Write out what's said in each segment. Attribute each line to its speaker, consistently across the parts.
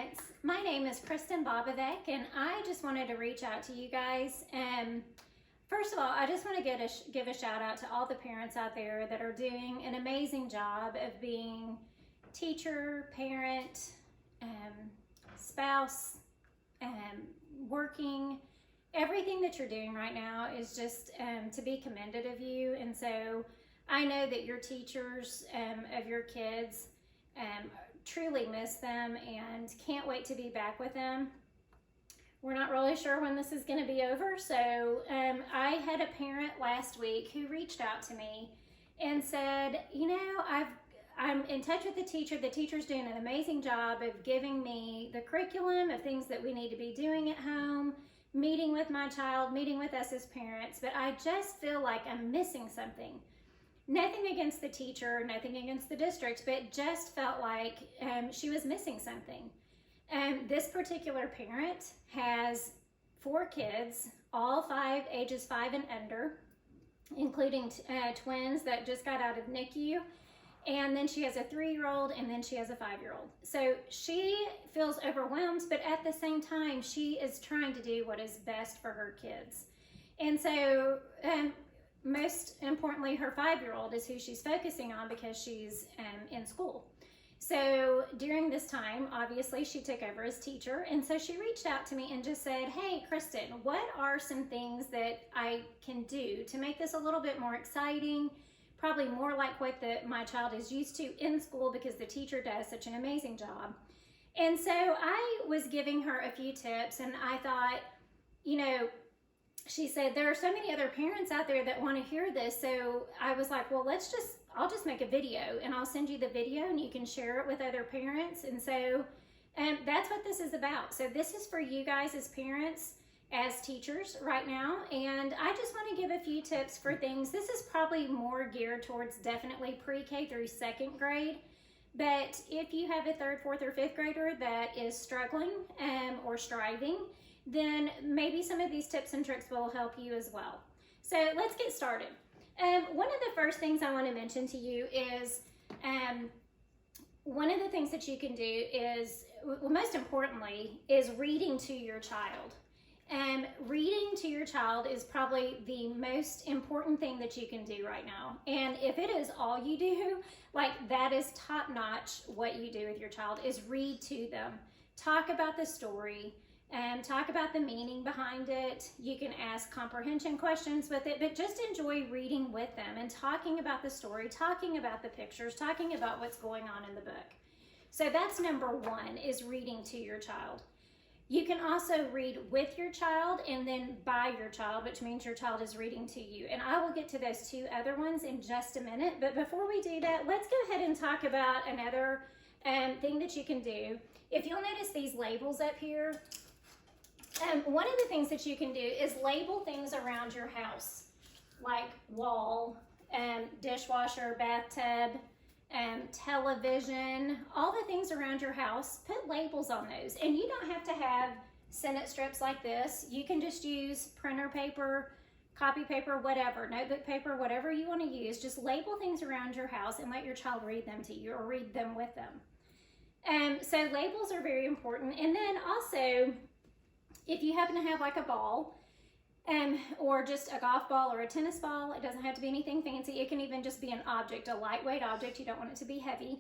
Speaker 1: parents. My name is Kristen Bobovec, and I just wanted to reach out to you guys. First of all, I just want to give a shout out to all the parents out there that are doing an amazing job of being teacher, parent, spouse, working. Everything that you're doing right now is just to be commended of you. And so I know that your teachers of your kids truly miss them and can't wait to be back with them. We're not really sure when this is going to be over, so I had a parent last week who reached out to me and said, you know, I'm in touch with the teacher. The teacher's doing an amazing job of giving me the curriculum of things that we need to be doing at home, meeting with my child, meeting with us as parents, but I just feel like I'm missing something. Nothing against the teacher, nothing against the district, but just felt like she was missing something. This particular parent has 4 kids, all ages 5 and under, including twins that just got out of NICU. And then she has a 3-year-old, and then she has a 5-year-old. So she feels overwhelmed, but at the same time, she is trying to do what is best for her kids. And so, most importantly, her 5-year-old is who she's focusing on because she's in school. So during this time, obviously, she took over as teacher. And so she reached out to me and just said, hey, Kristen, what are some things that I can do to make this a little bit more exciting, probably more like what my child is used to in school because the teacher does such an amazing job. And so I was giving her a few tips, and I thought, you know, she said, there are so many other parents out there that want to hear this. So I was like, well, I'll just make a video and I'll send you the video and you can share it with other parents. And so that's what this is about. So this is for you guys as parents, as teachers right now. And I just want to give a few tips for things. This is probably more geared towards definitely pre-K through 2nd grade. But if you have a 3rd, 4th, or 5th grader that is struggling or striving, then maybe some of these tips and tricks will help you as well. So let's get started. One of the first things I want to mention to you is one of the things that you can do is, well, most importantly, is reading to your child. Reading to your child is probably the most important thing that you can do right now. And if it is all you do, like that is top notch what you do with your child is read to them. Talk about the story. Talk about the meaning behind it. You can ask comprehension questions with it, but just enjoy reading with them and talking about the story, talking about the pictures, talking about what's going on in the book. So that's number 1, is reading to your child. You can also read with your child and then by your child, which means your child is reading to you. And I will get to those 2 other ones in just a minute. But before we do that, let's go ahead and talk about another thing that you can do. If you'll notice these labels up here, one of the things that you can do is label things around your house, like wall, dishwasher, bathtub, television, all the things around your house. Put labels on those. And you don't have to have sentence strips like this. You can just use printer paper, copy paper, whatever, notebook paper, whatever you want to use. Just label things around your house and let your child read them to you or read them with them. So labels are very important. And then also, if you happen to have like a ball or just a golf ball or a tennis ball, it doesn't have to be anything fancy. It can even just be an object, a lightweight object. You don't want it to be heavy.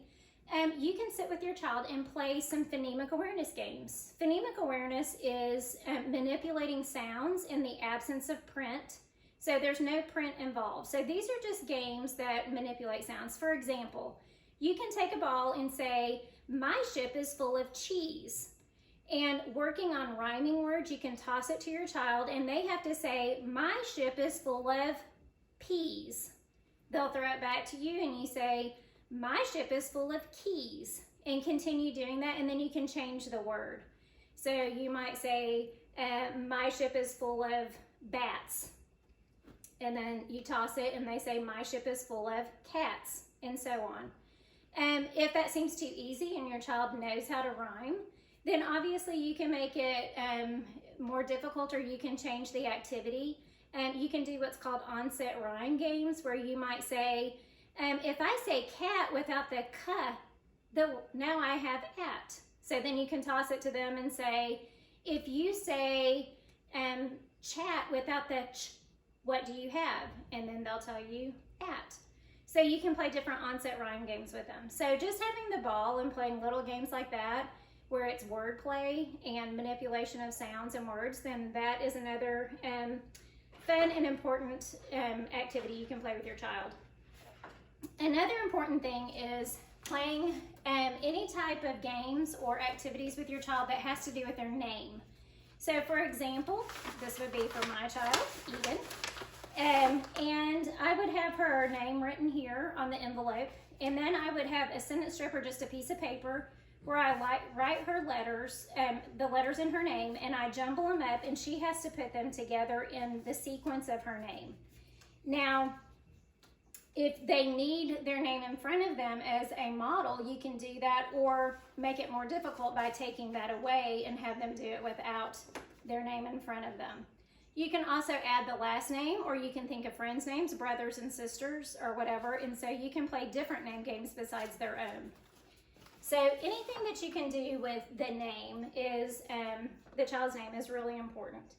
Speaker 1: You can sit with your child and play some phonemic awareness games. Phonemic awareness is manipulating sounds in the absence of print. So there's no print involved. So these are just games that manipulate sounds. For example, you can take a ball and say, my ship is full of cheese. And working on rhyming words, you can toss it to your child and they have to say, my ship is full of peas. They'll throw it back to you and you say, my ship is full of keys, and continue doing that. And then you can change the word. So you might say, my ship is full of bats. And then you toss it and they say, my ship is full of cats, and so on. If that seems too easy and your child knows how to rhyme, then obviously you can make it more difficult, or you can change the activity. You can do what's called onset rhyme games, where you might say, if I say cat without the k, now I have at. So then you can toss it to them and say, if you say chat without the ch, what do you have? And then they'll tell you at. So you can play different onset rhyme games with them. So just having the ball and playing little games like that, where it's wordplay and manipulation of sounds and words, then that is another fun and important activity you can play with your child. Another important thing is playing any type of games or activities with your child that has to do with their name. So for example, this would be for my child, Eden. And I would have her name written here on the envelope, and then I would have a sentence strip or just a piece of paper where I write her letters, the letters in her name, and I jumble them up, and she has to put them together in the sequence of her name. Now, if they need their name in front of them as a model, you can do that, or make it more difficult by taking that away and have them do it without their name in front of them. You can also add the last name, or you can think of friends' names, brothers and sisters, or whatever, and so you can play different name games besides their own. So anything that you can do with the name is, the child's name is really important.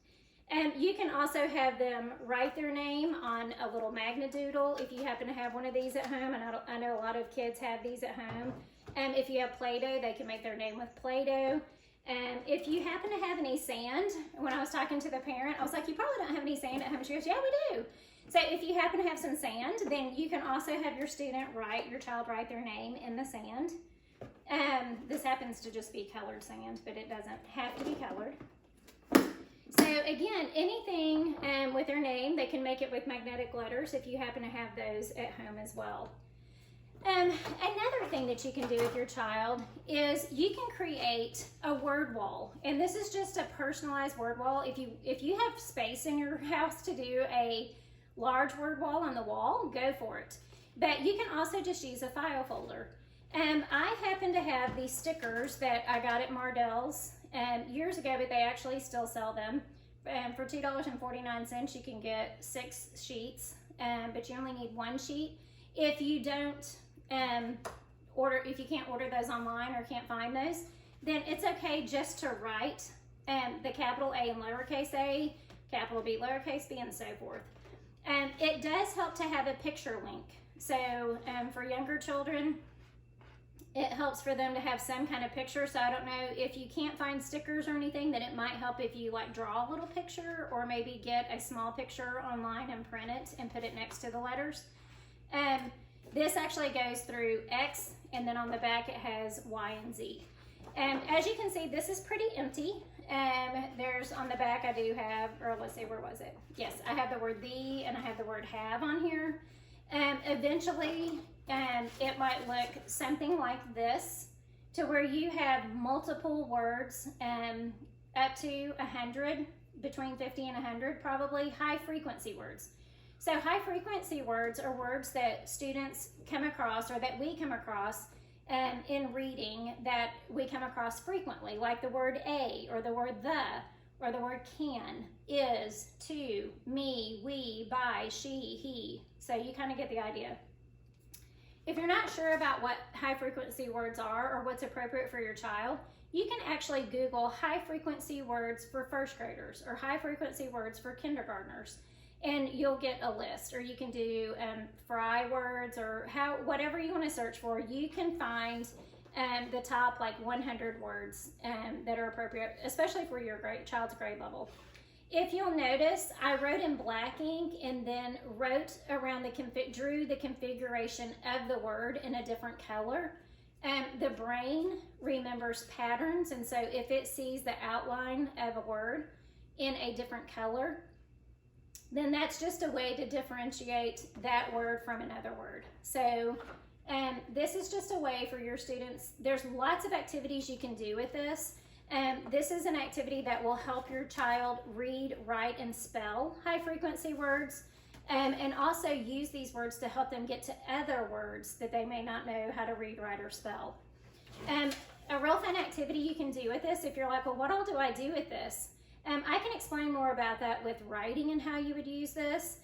Speaker 1: You can also have them write their name on a little Magnadoodle if you happen to have one of these at home, and I know a lot of kids have these at home. If you have Play-Doh, they can make their name with Play-Doh. If you happen to have any sand, when I was talking to the parent, I was like, you probably don't have any sand at home. She goes, yeah, we do. So if you happen to have some sand, then you can also have your child write their name in the sand. This happens to just be colored sand, but it doesn't have to be colored. So again, anything with their name, they can make it with magnetic letters if you happen to have those at home as well. Another thing that you can do with your child is you can create a word wall, and this is just a personalized word wall. If you have space in your house to do a large word wall on the wall, go for it. But you can also just use a file folder. I happen to have these stickers that I got at Mardell's years ago, but they actually still sell them. For $2.49, you can get 6 sheets, but you only need 1 sheet. If you don't if you can't order those online or can't find those, then it's okay just to write the capital A and lowercase a, capital B, lowercase b, and so forth. It does help to have a picture link. So for younger children, it helps for them to have some kind of picture. So I don't know if you can't find stickers or anything, then it might help if you like draw a little picture, or maybe get a small picture online and print it and put it next to the letters. This actually goes through X, and then on the back it has Y and Z. As you can see, this is pretty empty. There's on the back I do have, or let's see, where was it? Yes, I have the word the and I have the word have on here. Eventually, it might look something like this, to where you have multiple words, up to 100, between 50 and 100 probably, high frequency words. So high frequency words are words that students come across, or that we come across in reading, that we come across frequently, like the word a, or the word the, or the word can, is, to, me, we, by, she, he. So you kind of get the idea. If you're not sure about what high frequency words are or what's appropriate for your child, you can actually Google high frequency words for first graders or high frequency words for kindergartners, and you'll get a list. Or you can do fry words, or whatever you want to search for. You can find the top like 100 words that are appropriate, especially for your child's grade level. If you'll notice, I wrote in black ink and then wrote around drew the configuration of the word in a different color. The brain remembers patterns, and so if it sees the outline of a word in a different color, then that's just a way to differentiate that word from another word. So this is just a way for your students. There's lots of activities you can do with this. This is an activity that will help your child read, write, and spell high frequency words, and also use these words to help them get to other words that they may not know how to read, write, or spell. A real fun activity you can do with this, if you're like, well, what all do I do with this? I can explain more about that with writing and how you would use this,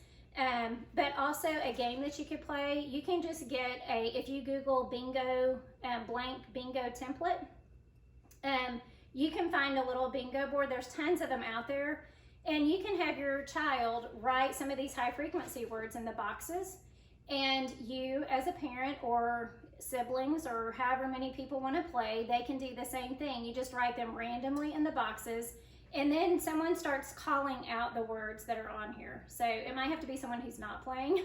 Speaker 1: but also a game that you could play. You can just get if you Google bingo, blank bingo template, you can find a little bingo board. There's tons of them out there. And you can have your child write some of these high frequency words in the boxes. And you, as a parent or siblings or however many people want to play, they can do the same thing. You just write them randomly in the boxes. And then someone starts calling out the words that are on here. So it might have to be someone who's not playing.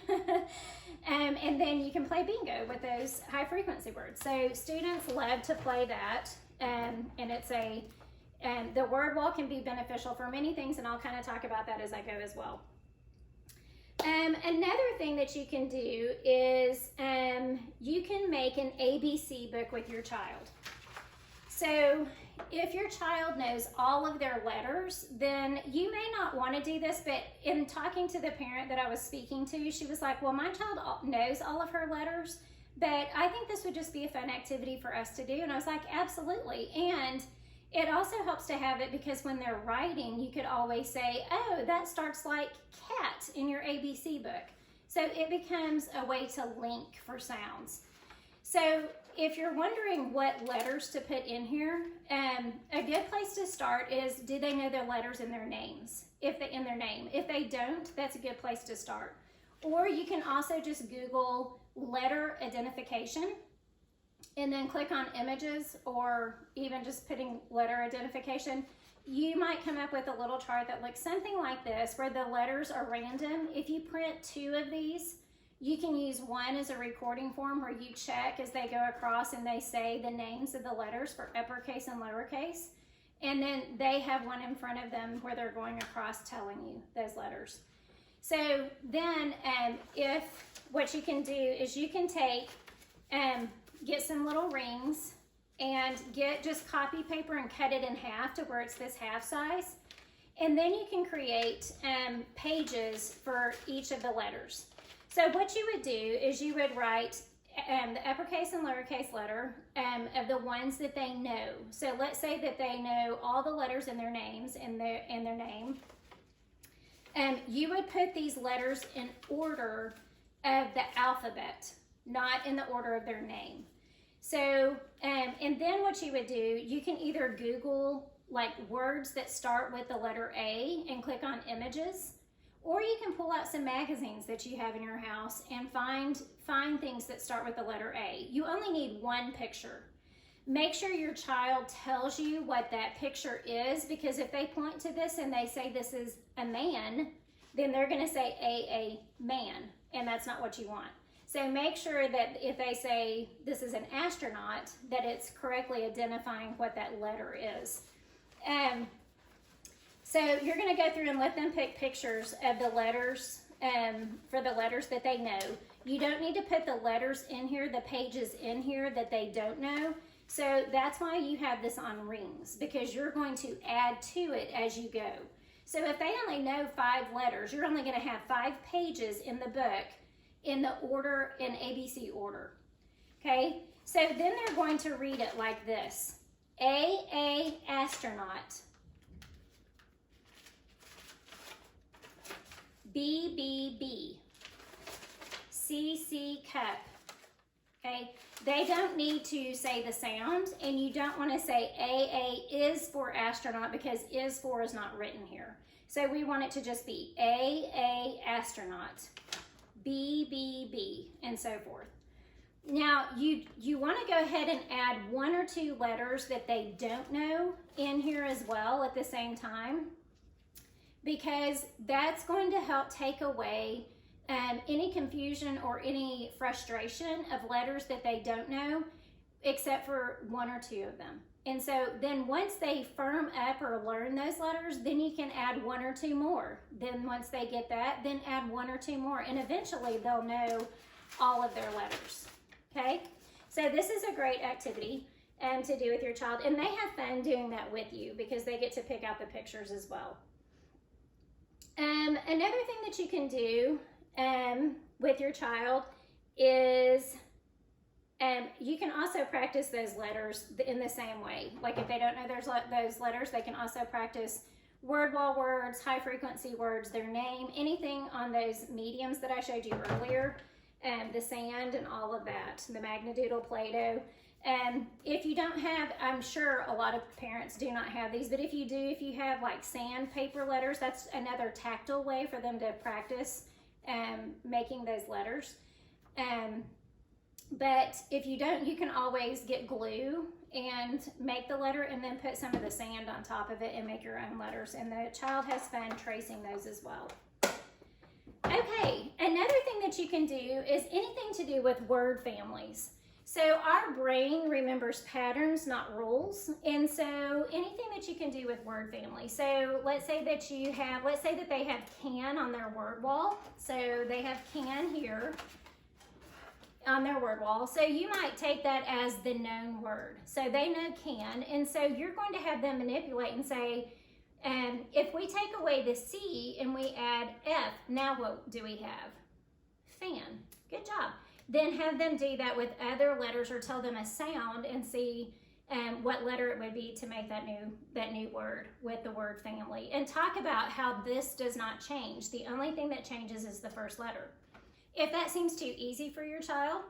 Speaker 1: And then you can play bingo with those high frequency words. So students love to play that. And it's the word wall can be beneficial for many things, and I'll kind of talk about that as I go as well. Another thing that you can do is you can make an ABC book with your child. So if your child knows all of their letters, then you may not want to do this, but in talking to the parent that I was speaking to, she was like, well, my child knows all of her letters, but I think this would just be a fun activity for us to do. And I was like, absolutely. And it also helps to have it because when they're writing, you could always say, oh, that starts like cat in your ABC book. So it becomes a way to link for sounds. So if you're wondering what letters to put in here, a good place to start is, do they know their letters in their names? If they don't, that's a good place to start. Or you can also just Google letter identification and then click on images, or even just putting letter identification. You might come up with a little chart that looks something like this, where the letters are random. If you print 2 of these, you can use one as a recording form where you check as they go across and they say the names of the letters for uppercase and lowercase. And then they have one in front of them where they're going across telling you those letters. So then if what you can do is you can take, get some little rings and get just copy paper and cut it in half to where it's this half size. And then you can create pages for each of the letters. So what you would do is you would write the uppercase and lowercase letter of the ones that they know. So let's say that they know all the letters in their names, in their name. You would put these letters in order of the alphabet, not in the order of their name. So, and then what you would do, you can either Google like words that start with the letter A and click on images, or you can pull out some magazines that you have in your house and find things that start with the letter A. You only need one picture. Make sure your child tells you what that picture is, because if they point to this and they say this is a man, then they're going to say a man, and that's not what you want. So make sure that if they say this is an astronaut, that it's correctly identifying what that letter is. So you're going to go through and let them pick pictures of the letters for the letters that they know. You don't need to put the letters in here, the pages in here that they don't know. So that's why you have this on rings, because you're going to add to it as you go. So if they only know 5 letters, you're only going to have 5 pages in the book in the order, in ABC order. Okay, so then they're going to read it like this: A astronaut, B C cup. Okay, they don't need to say the sound, and you don't want to say A is for astronaut, because is for is not written here. So we want it to just be A astronaut, B, and so forth. Now, you want to go ahead and add 1 or 2 letters that they don't know in here as well at the same time, because that's going to help take away any confusion or any frustration of letters that they don't know, except for 1 or 2 of them. And so then once they firm up or learn those letters, then you can add 1 or 2 more. Then once they get that, then add 1 or 2 more. And eventually they'll know all of their letters. Okay? So this is a great activity to do with your child. And they have fun doing that with you, because they get to pick out the pictures as well. Another thing that you can do with your child is you can also practice those letters in the same way. Like if they don't know those letters, they can also practice word wall words, high frequency words, their name, anything on those mediums that I showed you earlier, the sand and all of that, the Magnadoodle, Play-Doh. If you don't have, I'm sure a lot of parents do not have these, but if you do, if you have like sandpaper letters, that's another tactile way for them to practice making those letters. But if you don't, you can always get glue and make the letter and then put some of the sand on top of it and make your own letters. And the child has fun tracing those as well. Okay, another thing that you can do is anything to do with word families. So our brain remembers patterns, not rules. And so anything that you can do with word family. So let's say that they have can on their word wall. So they have can here on their word wall. So you might take that as the known word. So they know can. And so you're going to have them manipulate and say, if we take away the C and we add F, now what do we have? Fan. Good job. Then have them do that with other letters or tell them a sound and see what letter it would be to make that new word with the word family. And talk about how this does not change. The only thing that changes is the first letter. If that seems too easy for your child,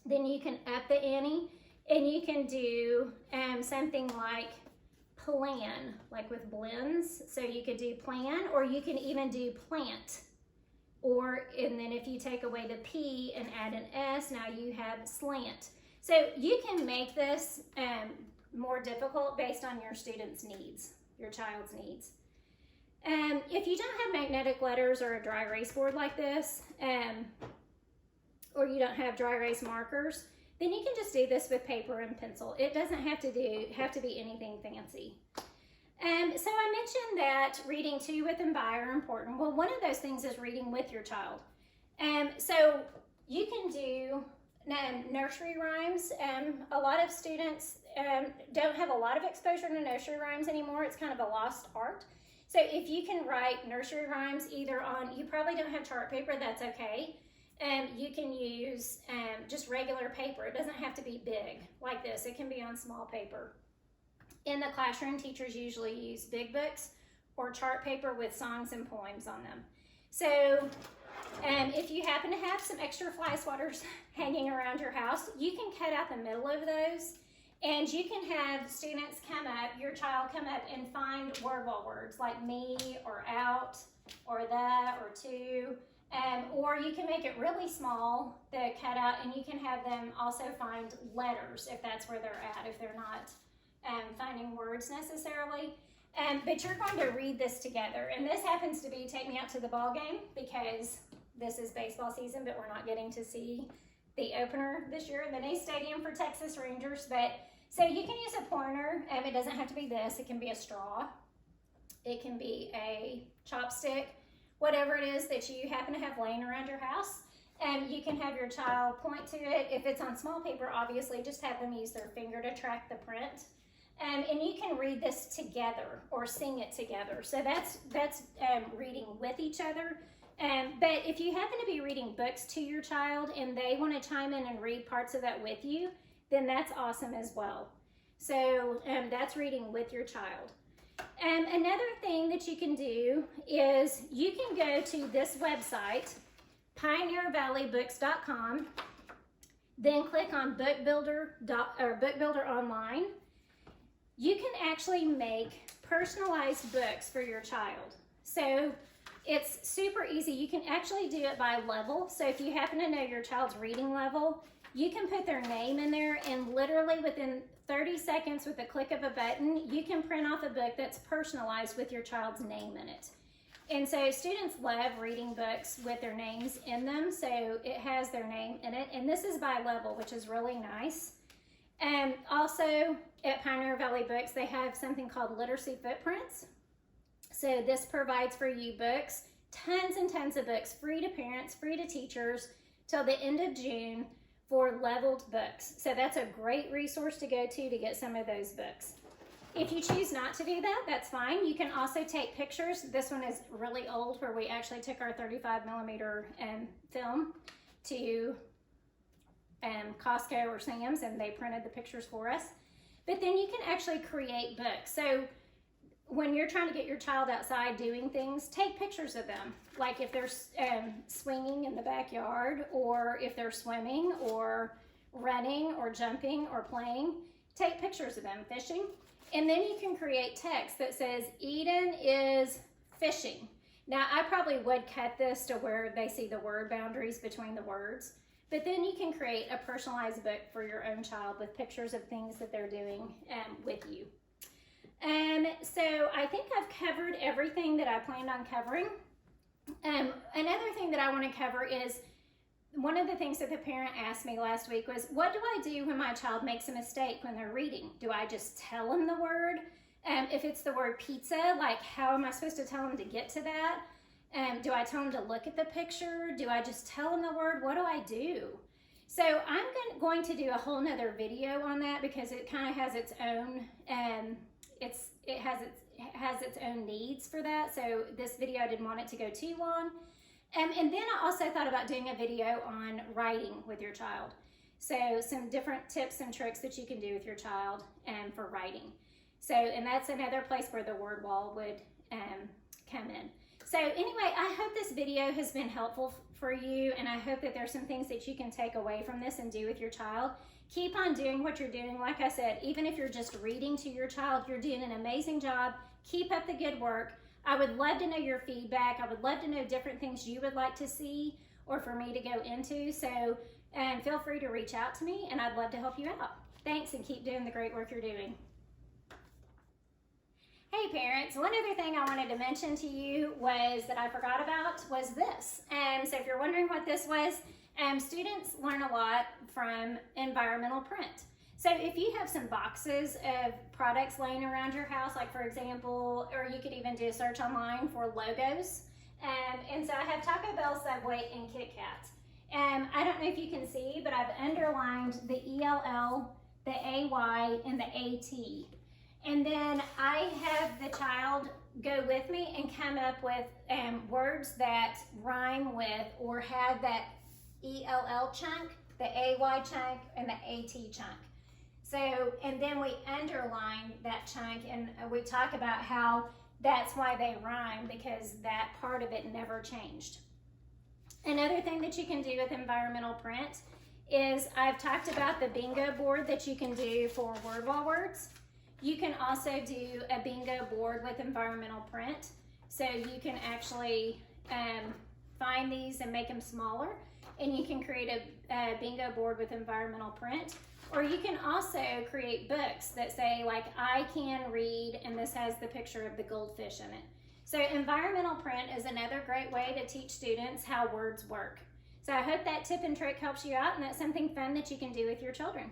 Speaker 1: then you can up the ante and you can do something like plan, like with blends. So you could do plan, or you can even do plant. And then if you take away the P and add an S, now you have slant. So you can make this more difficult based on your student's needs, your child's needs. If you don't have magnetic letters or a dry erase board like this, or you don't have dry erase markers, then you can just do this with paper and pencil. It doesn't have to be anything fancy. So I mentioned that reading to, with, and by are important. Well, one of those things is reading with your child. So you can do nursery rhymes. A lot of students don't have a lot of exposure to nursery rhymes anymore. It's kind of a lost art. So if you can write nursery rhymes either on, you probably don't have chart paper, that's okay. You can use just regular paper. It doesn't have to be big like this. It can be on small paper. In the classroom, teachers usually use big books or chart paper with songs and poems on them. So if you happen to have some extra fly swatters hanging around your house, you can cut out the middle of those, and you can have students your child come up and find word wall words like me or out or the or to. Or you can make it really small, the cutout, and you can have them also find letters if that's where they're at, if they're not finding words necessarily. But you're going to read this together. And this happens to be Take Me Out to the Ball Game, because this is baseball season, but we're not getting to see the opener this year in the new stadium for Texas Rangers. So you can use a pointer. It doesn't have to be this. It can be a straw. It can be a chopstick. Whatever it is that you happen to have laying around your house. You can have your child point to it. If it's on small paper, obviously, just have them use their finger to track the print. And you can read this together or sing it together. So that's reading with each other. But if you happen to be reading books to your child and they want to chime in and read parts of that with you, then that's awesome as well. So that's reading with your child. Another thing that you can do is you can go to this website, pioneervalleybooks.com, then click on Book Builder Online. You can actually make personalized books for your child. So it's super easy. You can actually do it by level. So if you happen to know your child's reading level, you can put their name in there, and literally within 30 seconds with a click of a button, you can print off a book that's personalized with your child's name in it. And so students love reading books with their names in them, so it has their name in it. And this is by level, which is really nice. Also, at Pioneer Valley Books, they have something called Literacy Footprints. So this provides for you books, tons and tons of books, free to parents, free to teachers, till the end of June for leveled books. So that's a great resource to go to get some of those books. If you choose not to do that, that's fine. You can also take pictures. This one is really old, where we actually took our 35mm film to Costco or Sam's, and they printed the pictures for us. But then you can actually create books. So when you're trying to get your child outside doing things, take pictures of them. Like if they're swinging in the backyard, or if they're swimming, or running or jumping or playing, take pictures of them fishing. And then you can create text that says, Eden is fishing. Now, I probably would cut this to where they see the word boundaries between the words, but then you can create a personalized book for your own child with pictures of things that they're doing with you. So I think I've covered everything that I planned on covering. Another thing that I want to cover is, one of the things that the parent asked me last week was, what do I do when my child makes a mistake when they're reading? Do I just tell them the word? If it's the word pizza, like how am I supposed to tell them to get to that? Do I tell them to look at the picture? Do I just tell them the word? What do I do? So I'm going to do a whole nother video on that, because it kind of has its own, it has its own needs for that. So this video, I didn't want it to go too long. And then I also thought about doing a video on writing with your child. So some different tips and tricks that you can do with your child for writing. So, and that's another place where the word wall would come in. So anyway, I hope this video has been helpful for you, and I hope that there's some things that you can take away from this and do with your child. Keep on doing what you're doing. Like I said, even if you're just reading to your child, you're doing an amazing job. Keep up the good work. I would love to know your feedback. I would love to know different things you would like to see or for me to go into. So feel free to reach out to me, and I'd love to help you out. Thanks, and keep doing the great work you're doing. Hey parents, one other thing I wanted to mention to you was that I forgot about was this. So if you're wondering what this was, students learn a lot from environmental print. So if you have some boxes of products laying around your house, like for example, or you could even do a search online for logos. And so I have Taco Bell, Subway, and Kit Kat. I don't know if you can see, but I've underlined the ELL, the AY, and the AT. And then I have the child go with me and come up with words that rhyme with or have that ELL chunk, the AY chunk, and the AT chunk. So, and then we underline that chunk, and we talk about how that's why they rhyme, because that part of it never changed. Another thing that you can do with environmental print is, I've talked about the bingo board that you can do for word wall words. You can also do a bingo board with environmental print. So you can actually find these and make them smaller, and you can create a bingo board with environmental print. Or you can also create books that say, like, I can read, and this has the picture of the goldfish in it. So environmental print is another great way to teach students how words work. So I hope that tip and trick helps you out, and that's something fun that you can do with your children.